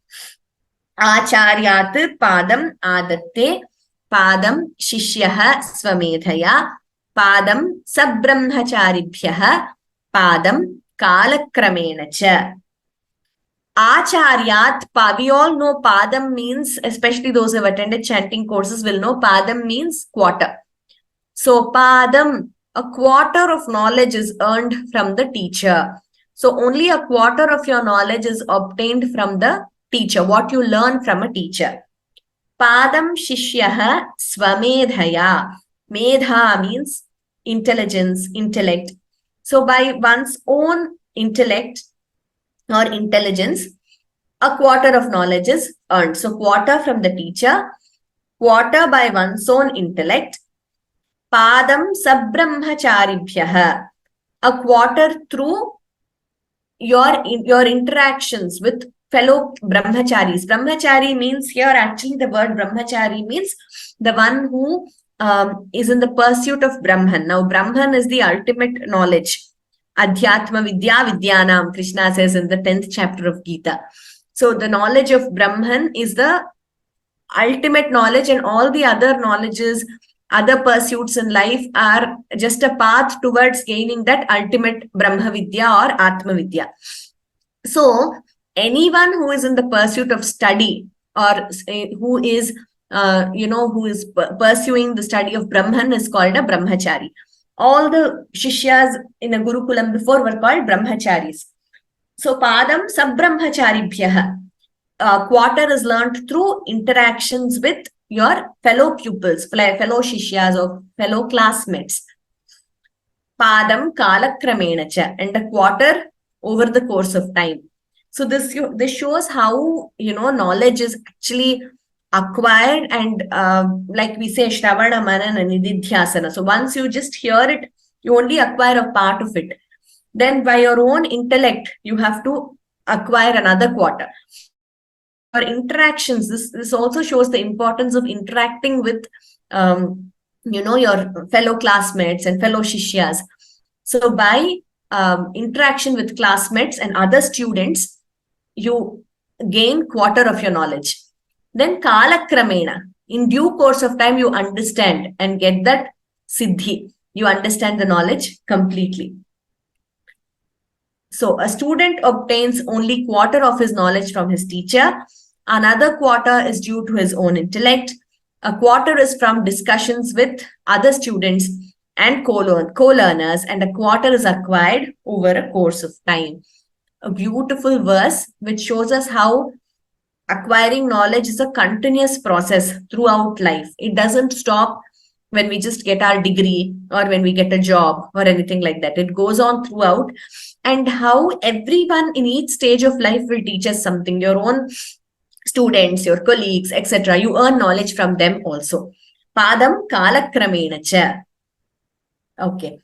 Acharyat padam adatte पादं शिष्यः स्वमेधया, पादं सब्रह्मचारिभ्यः, पादं कालक्रमेण च. Acharyat, we all know padam means, especially those who have attended chanting courses will know padam means quarter. So padam, a quarter of knowledge is earned from the teacher. So only a quarter of your knowledge is obtained from the teacher, what you learn from a teacher. Padam shishyaha swamedhaya. Medha means intelligence, intellect. So by one's own intellect or intelligence, a quarter of knowledge is earned. So quarter from the teacher, quarter by one's own intellect. Padam sabrahmacharibhyah, a quarter through your interactions with fellow brahmacharis. Brahmachari means here, actually the word brahmachari means the one who is in the pursuit of Brahman. Now Brahman is the ultimate knowledge. Adhyatma vidya vidyanam, Krishna says in the 10th chapter of Gita. So the knowledge of Brahman is the ultimate knowledge, and all the other knowledges, other pursuits in life are just a path towards gaining that ultimate Brahma Vidya or Atma Vidya. So anyone who is in the pursuit of study, or who is who is pursuing the study of Brahman, is called a brahmachari. All the shishyas in a gurukulam before were called brahmacharis. So padam sabrahmacharibhyah, quarter is learned through interactions with your fellow pupils, fellow shishyas or fellow classmates. Padam kalakramena cha, and a quarter over the course of time. So this shows how knowledge is actually acquired, and like we say, Shravana Manana Nididhyasana. So once you just hear it, you only acquire a part of it. Then by your own intellect, you have to acquire another quarter. Or interactions, this also shows the importance of interacting with your fellow classmates and fellow shishyas. So by interaction with classmates and other students, you gain quarter of your knowledge. Then kalakramena, in due course of time, you understand and get that siddhi. You understand the knowledge completely. So a student obtains only quarter of his knowledge from his teacher. Another quarter is due to his own intellect. A quarter is from discussions with other students and co-learners, and a quarter is acquired over a course of time. A beautiful verse which shows us how acquiring knowledge is a continuous process throughout life. It doesn't stop when we just get our degree or when we get a job or anything like that. It goes on throughout, and how everyone in each stage of life will teach us something. Your own students, your colleagues, etc. You earn knowledge from them also. Padam kalakramena cha. Okay.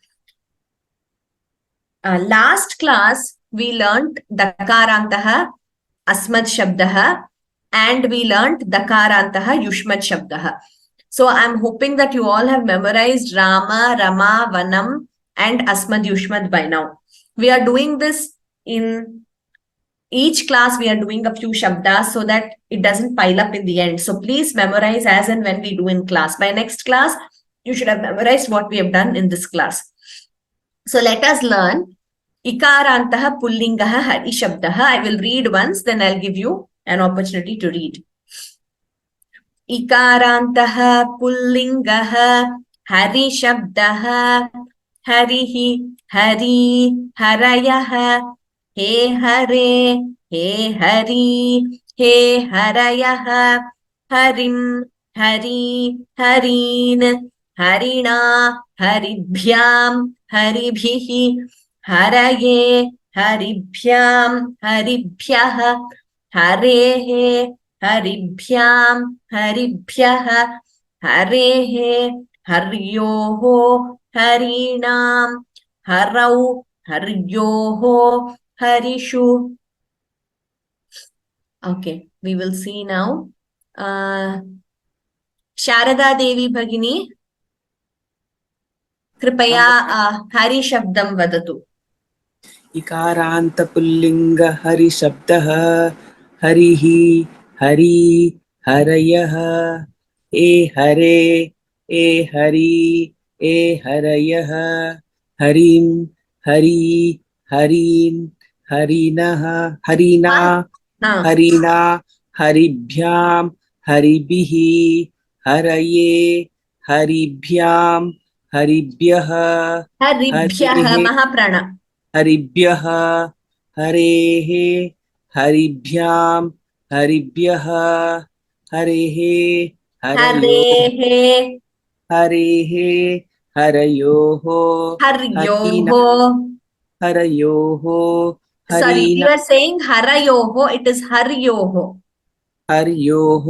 Last class, we learned dakarantaha, asmad shabdaha, and we learned dakarantaha, yushmad shabdaha. So I'm hoping that you all have memorized Rama, Rama, Vanam, and Asmad Yushmad by now. We are doing this in each class. We are doing a few shabdas so that it doesn't pile up in the end. So please memorize as and when we do in class. By next class, you should have memorized what we have done in this class. So let us learn Ikarantaha Pullingaha Hari Shabdaha. I will read once, then I'll give you an opportunity to read. Ikarantaha Pullingaha Hari Shabdaha Harihi Hari Harayaha He Hare He Hari He Harayaha Harim Hari Harin Harina Haribhyam Haribhihi Haraye Haribhyam Haribhyaha Harehe Haribhyam Haribhyaha Harehe Haryoho Harinam Harau Haryoho Harishu. Okay, we will see now. Sharada Devi Bhagini, Kripaya Hari Shabdam Vadatu. Ikaranta Pullinga Hari Shabdaha Harihi Hari Harayaha ए हरे ए हरि ए हरयः हरिं हरि हरीन् हरिणः हरिणा हाँ, हरिणा हरिभ्यां हरिभिः हरये हरिभ्यां हरिभ्यः हरिभ्यः हरेः महाप्राण, हरिभ्यः हरेः हरिभ्यां हरिभ्यः हरेः हरयो हरेः हरेः हरयोः हर्योः. हरिणा हरयोः Sorry, हरिणा you are saying harayoho, it is haryoho. हर्योः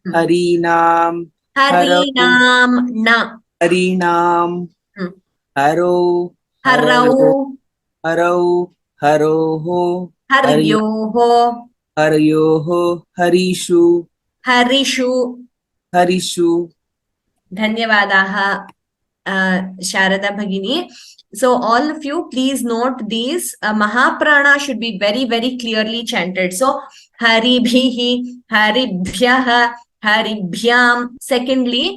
Hmm. हरीणां हरौ Harinam na. हरीणां Hmm. हरौ हरयो Harau हरौ हरोः हर्यो haryoho हरयोः हरिषु harishu. हरिषु Dhanyavadaha, Sharada Bhagini. So all of you, please note these. Mahaprana should be very, very clearly chanted. So Haribhihi, Haribhyaha, Haribhyam. Secondly,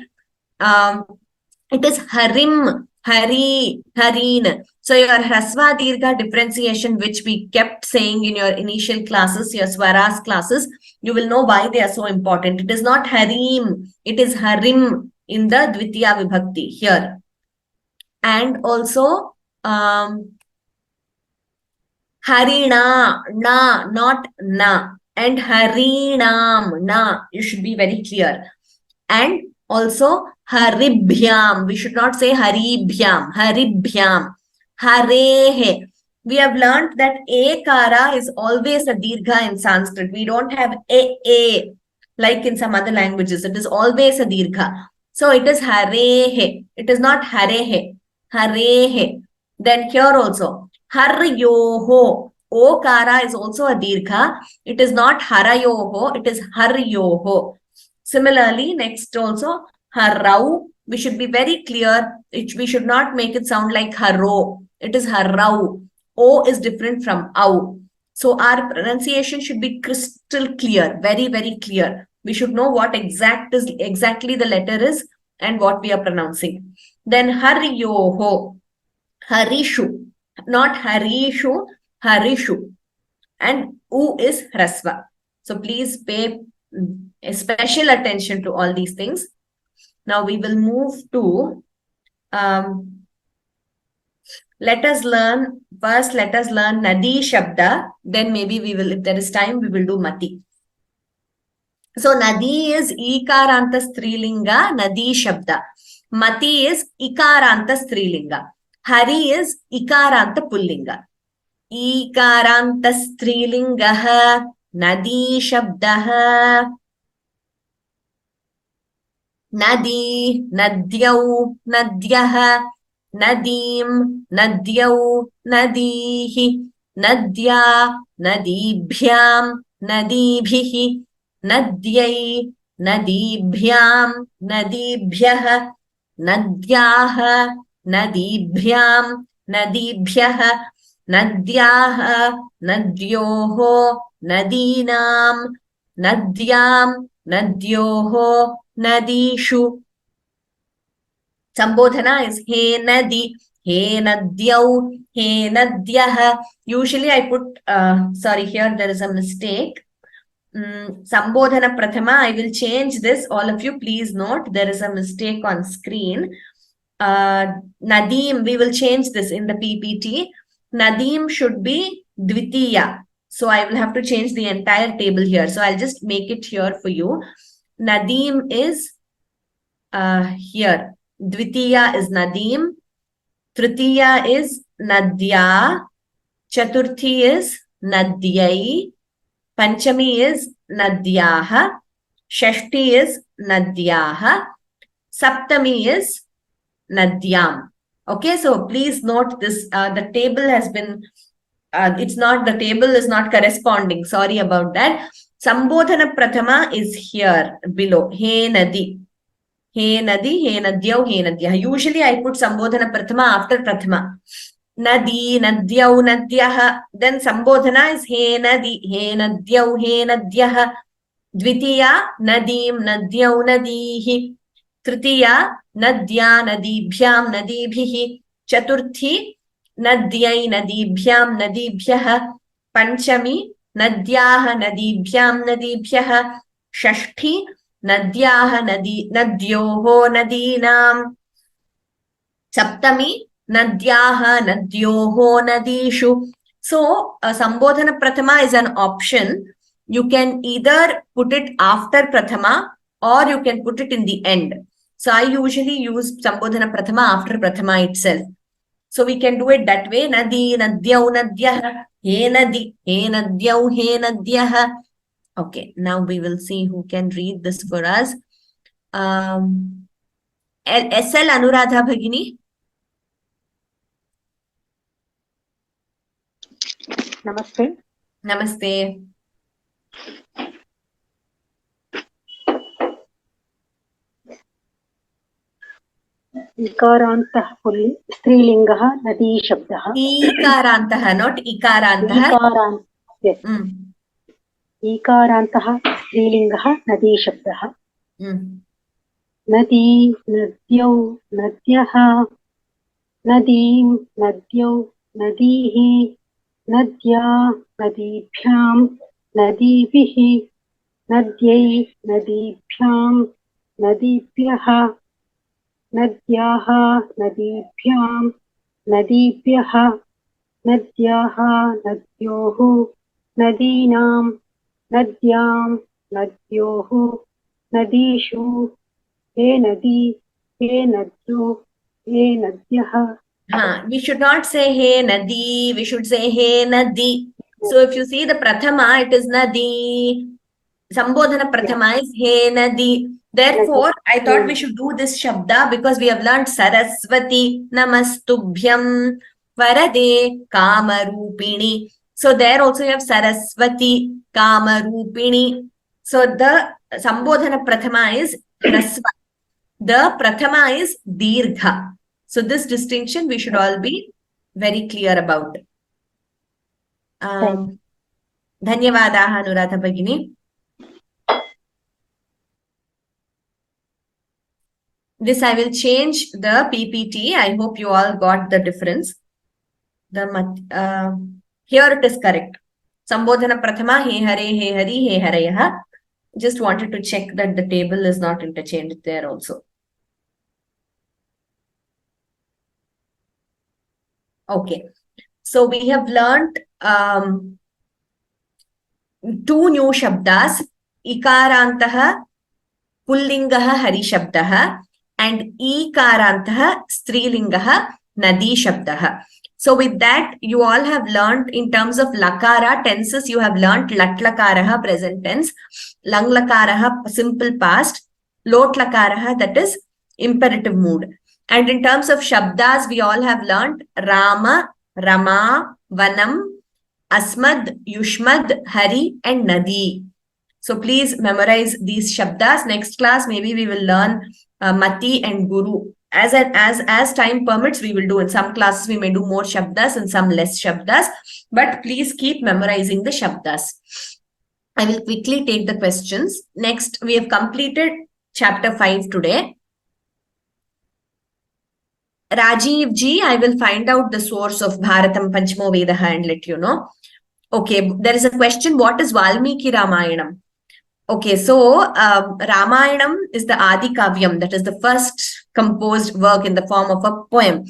it is Harim, Hari, Harin. So your Hrasva Dirgha differentiation, which we kept saying in your initial classes, your Swaras classes, you will know why they are so important. It is not Harim, it is Harim in the Dvitiya Vibhakti here. And also Harina, na, not na. And Harinam, na. You should be very clear. And also Haribhyam. We should not say Haribhyam. Haribhyam. Harehe. We have learned that Ekara is always a Dirgha in Sanskrit. We don't have A like in some other languages. It is always a Dirgha. So it is Harehe. It is not Harehe. Harehe. Then here also Haryoho. Okara is also a Dirgha. It is not Harayoho. It is Haryoho. Similarly, next also, harau. We should be very clear. We should not make it sound like haro. It is harau. O is different from au. So our pronunciation should be crystal clear, very, very clear. We should know what exactly the letter is and what we are pronouncing. Then haryoho, harishu, not harishu, harishu. And u is hrasva. So please pay special attention to all these things. Now we will move to, let us learn Nadi Shabda. Then maybe we will, if there is time, we will do Mati. So Nadi is Ikaranta Strilinga, Nadi Shabda. Mati is Ikaranta Strilinga. Hari is Ikaranta Pullinga. Ikaranta Strilingaha, Nadi Shabdaha. Nadi, Nadyau, Nadyaha, Nadim, Nadyau, Nadihi, Nadya, Nadibhyam, Nadibhihi, Nadyai, Nadibhyam, Nadibhyaha, Nadyaha, Nadibhyam, Nadibhyaha, Nadyaha, Nadyoho, Nadinam, Nadyam, Nadyoho, Nadishu. Sambodhana is He Nadi, He Nadyau, He Nadyaha. Usually I put, sorry, here there is a mistake. Sambodhana Prathama, I will change this. All of you, please note, there is a mistake on screen. Nadim, we will change this in the PPT. Nadim should be Dvitiya. So I will have to change the entire table here. So I'll just make it here for you. Nadim is here. Dvitiya is Nadim. Tritiya is Nadya. Chaturthi is Nadyai. Panchami is Nadyaha. Shashti is Nadyaha. Saptami is Nadyam. Okay, so please note this. The table has been, it's not, the table is not corresponding. Sorry about that. Sambodhana Prathama is here below. He Nadi. He Nadi, He Nadyau, He Nadya. Usually I put Sambodhana Prathama after Prathama. Nadi, Nadyau, Nadyaha. Then Sambodhana is He Nadi, He Nadyau, He Nadyaha. द्वितीया नदीं नद्यौ नदीः, तृतीया नद्या नदीभ्यां नदीभिः, चतुर्थी नद्यै नदीभ्यां नदीभ्यः, पंचमी नद्याः नदीभ्यां नदीभ्यः, षष्ठी नद्याः नद्योः नदीनां, सप्तमी नद्याः नद्योः नदीषु. So Sambodhana Prathama is an option. You can either put it after Prathama or you can put it in the end. So I usually use Sambodhana Prathama after Prathama itself. So we can do it that way. Nadi, nadyau, nadyah, he nadi, he nadyau, he nadyah. Okay, now we will see who can read this for us. SL Anuradha Bhagini. नमस्ते. नमस्ते. इकारान्तः स्त्रीलिङ्गः नदी शब्दः. ईकारान्तः, not इकारान्तः. yes. ईकारान्तः स्त्रीलिङ्गः नदी शब्दः. नदी नद्यौ नद्यः, नदीं नद्यौ नदीः, नद्या नदीभ्यां नदीभिः, नद्यै नदीभ्यां नदीभ्यः, नद्याः नदीभ्यां नदीभ्यः, नद्याः नद्योः नदीनां, नद्यां नद्योः नदीषु, हे नदी, हे नद्यो, हे नद्यः. We should not say hey nadi, we should say hey nadi. So if you see the prathama, it is nadi. Sambodhana prathama is hey nadi. Therefore, I thought we should do this shabda because we have learned Saraswati, Namastubhyam, Varade, Kamarupini. So there also you have Saraswati, Kamarupini. So the Sambodhana prathama is Hrasva. The prathama is Dirgha. So this distinction we should all be very clear about. Dhanyavadaha Anuradha Bhagini. This I will change the PPT. I hope you all got the difference. Here it is correct. Sambodhana Prathama, He Hare, He Hari, He Harayaha. Just wanted to check that the table is not interchanged there also. Okay. So we have learned two new shabdas. Ikarantaha Pullingaha Hari Shabdaha and Ikarantaha Strilingaha Nadi Shabdaha. So with that, you all have learned in terms of lakara tenses, you have learned lat lakaraha present tense, lang lakaraha simple past, lot lakaraha that is imperative mood. And in terms of shabdas, we all have learned Rama, Rama, Vanam, Asmad, Yushmad, Hari and Nadi. So please memorize these shabdas. Next class, maybe we will learn Mati and Guru. As time permits, we will do. In some classes, we may do more shabdas and some less shabdas. But please keep memorizing the shabdas. I will quickly take the questions. Next, we have completed chapter 5 today. Rajiv ji, I will find out the source of Bharatam Panchamo Vedaha and let you know. Okay, there is a question. What is Valmiki Ramayanam? Okay, so Ramayanam is the Adi Kavyam, that is the first composed work in the form of a poem.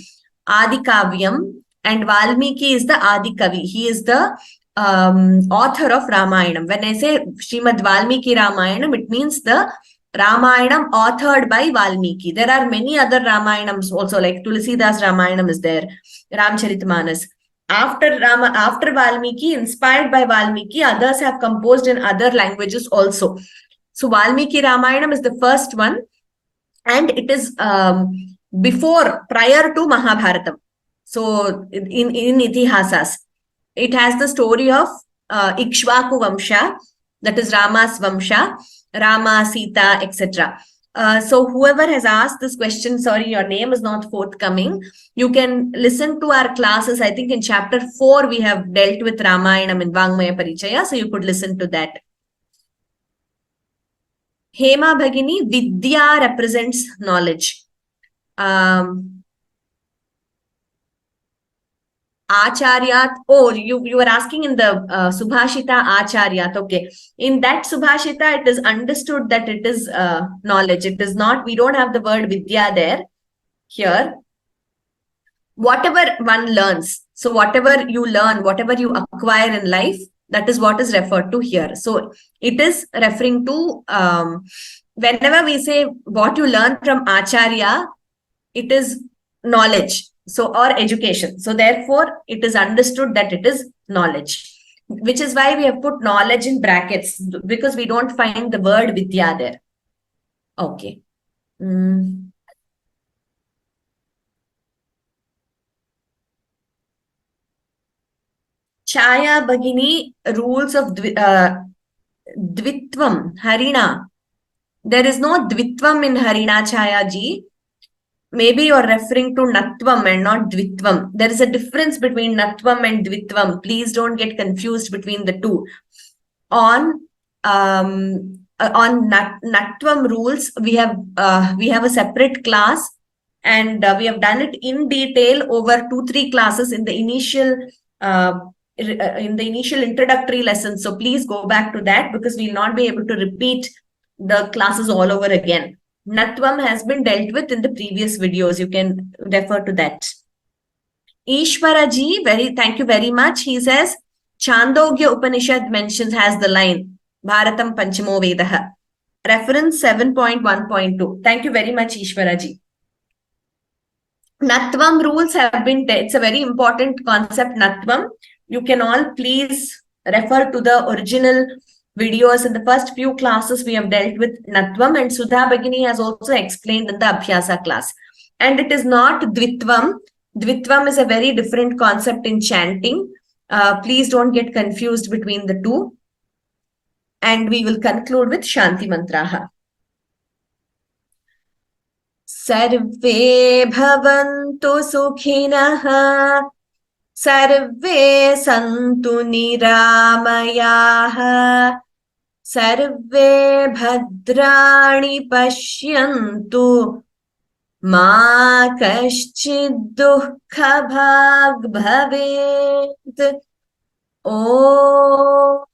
Adi Kavyam, and Valmiki is the Adi Kavi. He is the author of Ramayanam. When I say Srimad Valmiki Ramayanam, it means the Ramayanam authored by Valmiki. There are many other Ramayanams also, like Tulsidas Ramayanam is there, Ramcharitmanas. After Valmiki, inspired by Valmiki, others have composed in other languages also. So Valmiki Ramayanam is the first one, and it is prior to Mahabharatam. So in Itihasas, it has the story of Ikshvaku Vamsha, that is Rama's Vamsha, Rama, Sita, etc. So whoever has asked this question, sorry, your name is not forthcoming. You can listen to our classes. I think in chapter 4, we have dealt with Ramayanam in Vangmaya Parichaya. So you could listen to that. Hema Bhagini, Vidya represents knowledge. Acharyat, oh, you were asking in the Subhashita Acharyat. Okay. In that Subhashita, it is understood that it is knowledge. It is not, we don't have the word Vidya there. Here, whatever one learns, so whatever you learn, whatever you acquire in life, that is what is referred to here. So it is referring to, whenever we say what you learn from Acharya, it is knowledge, so, or education. So therefore, it is understood that it is knowledge, which is why we have put knowledge in brackets, because we don't find the word Vidya there. Okay. Chaya Bhagini, rules of Dvitvam, Harina. There is no Dvitvam in Harina, Chaya ji. Maybe you are referring to Natvam and not Dvitvam. There is a difference between Natvam and Dvitvam. Please don't get confused between the two. On Natvam rules, we have a separate class, and we have done it in detail over 2-3 classes in the initial introductory lessons. So please go back to that, because we will not be able to repeat the classes all over again. Natvam has been dealt with in the previous videos. You can refer to that. Ishwara ji, thank you very much. He says, Chandogya Upanishad has the line, Bharatam Panchamo Vedaha. Reference 7.1.2. Thank you very much, Ishwara ji. Natvam rules have been, it's a very important concept, Natvam. You can all please refer to the original videos. In the first few classes, we have dealt with Natvam, and Sudha Bhagini has also explained in the Abhyasa class. And it is not Dvitvam. Dvitvam is a very different concept in chanting. Please don't get confused between the two. And we will conclude with Shanti Mantraha. Sarve bhavantu sukhinah, sarve santu niramayaha, sarve bhadrani pashyantu, ma kaschid dukha bhag bhavet. Om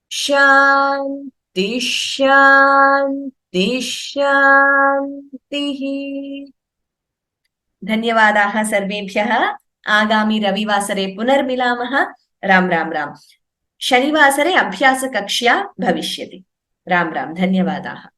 Shanti Shanti Shanti. धन्यवादाः सर्वेभ्यः. आगामी रविवासरे पुनर्मिलामः. राम राम राम. शनिवासरे अभ्यासकक्ष्या भविष्यति. राम राम. धन्यवादाः.